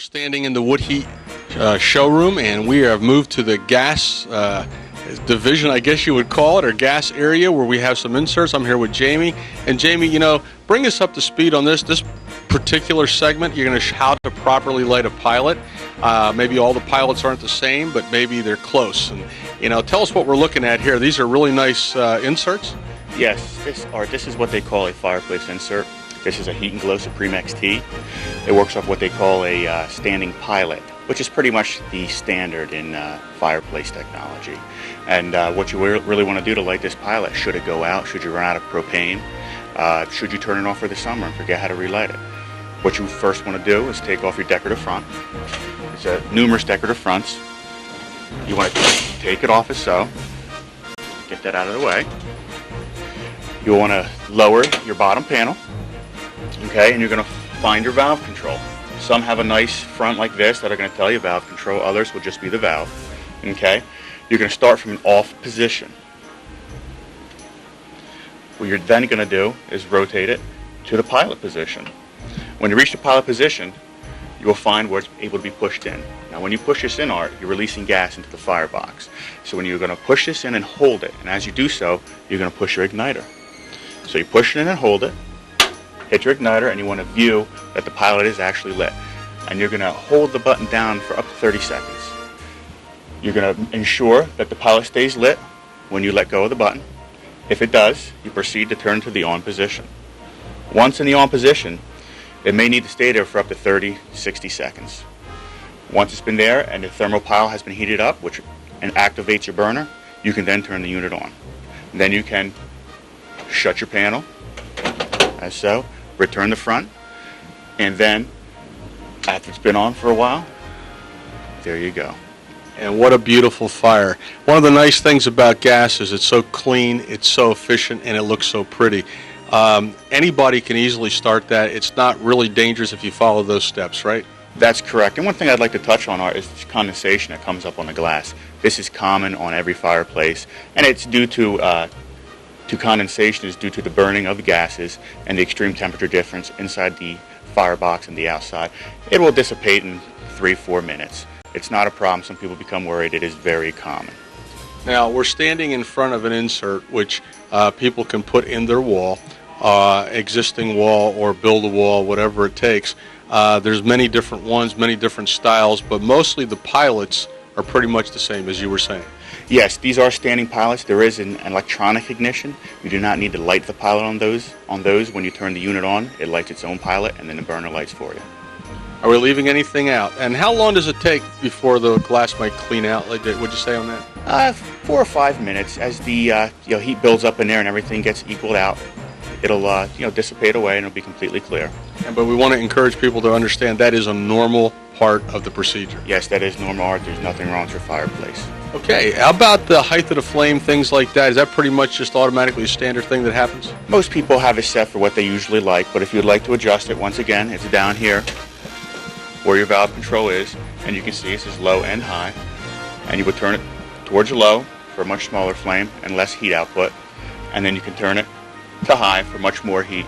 Standing in the wood heat showroom, and we have moved to the gas division, I guess you would call it, or gas area, where we have some inserts. I'm here with Jamie, and Jamie, bring us up to speed on this particular segment. You're going to how to properly light a pilot. Maybe all the pilots aren't the same, but maybe they're close. And tell us what we're looking at here. These are really nice inserts. Yes, this is what they call a fireplace insert. This is a Heat and Glow Supreme XT. It works off what they call a standing pilot, which is pretty much the standard in fireplace technology. And what you really want to do to light this pilot, should it go out, should you run out of propane, should you turn it off for the summer and forget how to relight it. What you first want to do is take off your decorative front. There's numerous decorative fronts. You want to take it off as so. Get that out of the way. You'll want to lower your bottom panel. Okay, and you're going to find your valve control. Some have a nice front like this that are going to tell you valve control. Others will just be the valve. Okay, you're going to start from an off position. What you're then going to do is rotate it to the pilot position. When you reach the pilot position, you will find where it's able to be pushed in. Now, when you push this in, Art, you're releasing gas into the firebox. So when you're going to push this in and hold it, and as you do so, you're going to push your igniter. So you push it in and hold it. Hit your igniter, and you want to view that the pilot is actually lit. And you're going to hold the button down for up to 30 seconds. You're going to ensure that the pilot stays lit when you let go of the button. If it does, you proceed to turn to the on position. Once in the on position, it may need to stay there for up to 30, 60 seconds. Once it's been there and the thermal pile has been heated up, which activates your burner, you can then turn the unit on. And then you can shut your panel, as so, return the front, and then after it's been on for a while, there you go. And what a beautiful fire. One of the nice things about gas is it's so clean, it's so efficient, and it looks so pretty. Anybody can easily start that. It's not really dangerous if you follow those steps, right? That's correct. And one thing I'd like to touch on, Art, is condensation that comes up on the glass. This is common on every fireplace, and it's due to condensation is due to the burning of the gases and the extreme temperature difference inside the firebox and the outside. It will dissipate in 3-4 minutes. It's not a problem. Some people become worried. It is very common. Now, we're standing in front of an insert which people can put in their wall, existing wall or build a wall, whatever it takes. There's many different ones, many different styles, but mostly the pilots are pretty much the same, as you were saying. Yes, these are standing pilots. There is an electronic ignition. You do not need to light the pilot on those. When you turn the unit on, it lights its own pilot, and then the burner lights for you. Are we leaving anything out? And how long does it take before the glass might clean out? Like, what'd you say on that? 4 or 5 minutes. As the heat builds up in there and everything gets equaled out, it'll dissipate away and it'll be completely clear. But we want to encourage people to understand that is a normal part of the procedure. Yes, that is normal, Art. There's nothing wrong with your fireplace. Okay, how about the height of the flame, things like that? Is that pretty much just automatically a standard thing that happens? Most people have it set for what they usually like, but if you'd like to adjust it, once again, it's down here where your valve control is, and you can see it says low and high, and you would turn it towards your low for a much smaller flame and less heat output, and then you can turn it to high for much more heat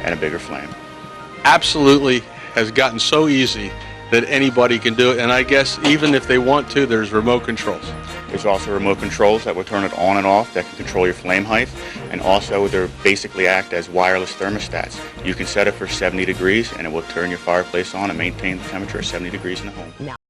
and a bigger flame. Absolutely has gotten so easy that anybody can do it, and I guess even if they want to, there's remote controls. There's also remote controls that will turn it on and off that can control your flame height, and also they basically act as wireless thermostats. You can set it for 70 degrees and it will turn your fireplace on and maintain the temperature at 70 degrees in the home.